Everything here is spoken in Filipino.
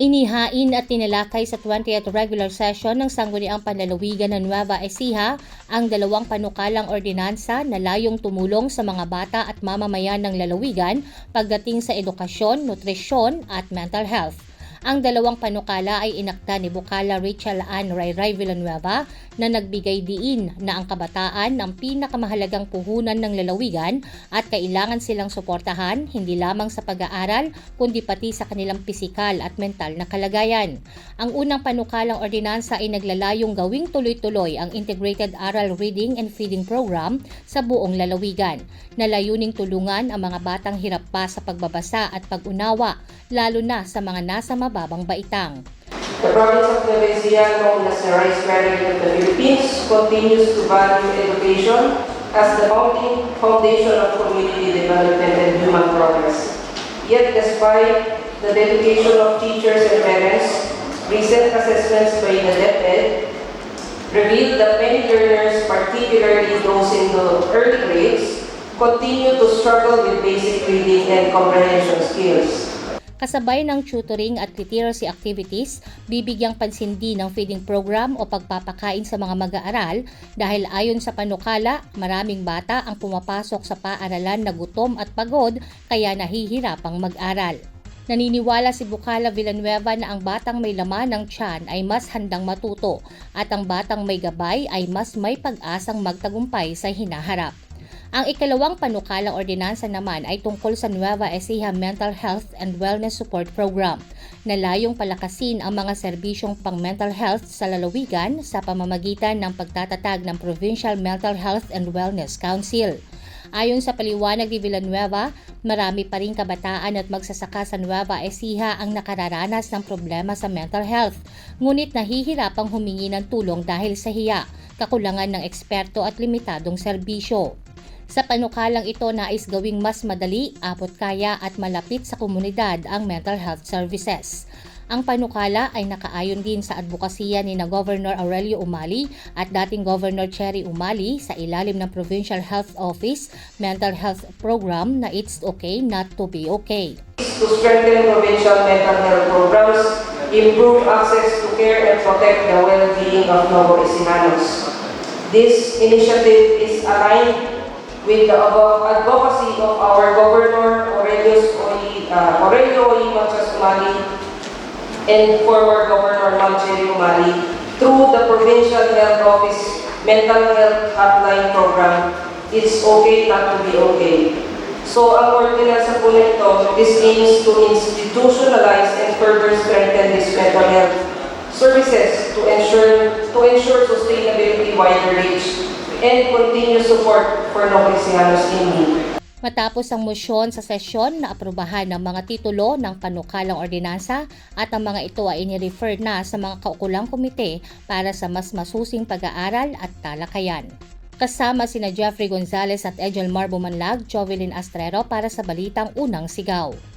Inihain at tinalakay sa 20th regular session ng Sangguniang Panlalawigan ng Nueva Ecija ang dalawang panukalang ordinansa na layong tumulong sa mga bata at mamamayan ng lalawigan pagdating sa edukasyon, nutrisyon at mental health. Ang dalawang panukala ay inakda ni Bukala Rachel Ann Rayray Villanueva na nagbigay diin na ang kabataan ang pinakamahalagang puhunan ng lalawigan at kailangan silang suportahan hindi lamang sa pag-aaral kundi pati sa kanilang pisikal at mental na kalagayan. Ang unang panukalang ordinansa ay naglalayong gawing tuloy-tuloy ang Integrated Aral Reading and Feeding Program sa buong lalawigan, na layuning tulungan ang mga batang hirap pa sa pagbabasa at pag-unawa, lalo na sa mga nasa mababang baitang. The province of Nueva Ecija, known as the Rice Valley of the Philippines, continues to value education as the foundation of community development and human progress. Yet, despite the dedication of teachers and parents, recent assessments by the DepEd revealed that many learners, particularly those in the early grades, continue to struggle with basic reading and comprehension skills. Kasabay ng tutoring at literacy activities, bibigyang pansin din ng feeding program o pagpapakain sa mga mag-aaral dahil ayon sa panukala, maraming bata ang pumapasok sa paaralan na gutom at pagod kaya nahihirapang mag-aral. Naniniwala si Bukala Villanueva na ang batang may laman ng tiyan ay mas handang matuto at ang batang may gabay ay mas may pag-asang magtagumpay sa hinaharap. Ang ikalawang panukalang ordinansa naman ay tungkol sa Nueva Ecija Mental Health and Wellness Support Program na layong palakasin ang mga serbisyong pang-mental health sa lalawigan sa pamamagitan ng pagtatatag ng Provincial Mental Health and Wellness Council. Ayon sa paliwanag ni Villanueva, marami pa ring kabataan at magsasaka sa Nueva Ecija ang nakararanas ng problema sa mental health, ngunit nahihirapang humingi ng tulong dahil sa hiya, kakulangan ng eksperto at limitadong serbisyo. Sa panukalang ito, nais gawing mas madali, abot kaya at malapit sa komunidad ang mental health services. Ang panukala ay nakaayon din sa advokasya ni Governor Aurelio Umali at dating Governor Cherry Umali sa ilalim ng Provincial Health Office Mental Health Program na It's Okay Not to Be Okay. To strengthen provincial mental health programs, improve access to care and protect the well-being of Nueva Ecijanos. This initiative is aligned with the advocacy of our Governor Aurelio Machas Umali and former Governor Cherry Umali through the Provincial Health Office Mental Health Hotline Program. It's okay not to be okay. So ang ordinansa po nito, this aims to institutionalize and further strengthen this mental health services to ensure sustainability wider reach and continuous support for Nueva Ecijanos in need. Matapos ang mosyon sa sesyon na aprubahan ng mga titulo ng panukalang ordinansa at ang mga ito ay inirefer na sa mga kaukulang komite para sa mas masusing pag-aaral at talakayan. Kasama sina Jeffrey Gonzalez at Angel Marbo Manlag, Jovelyn Astrero para sa Balitang Unang Sigaw.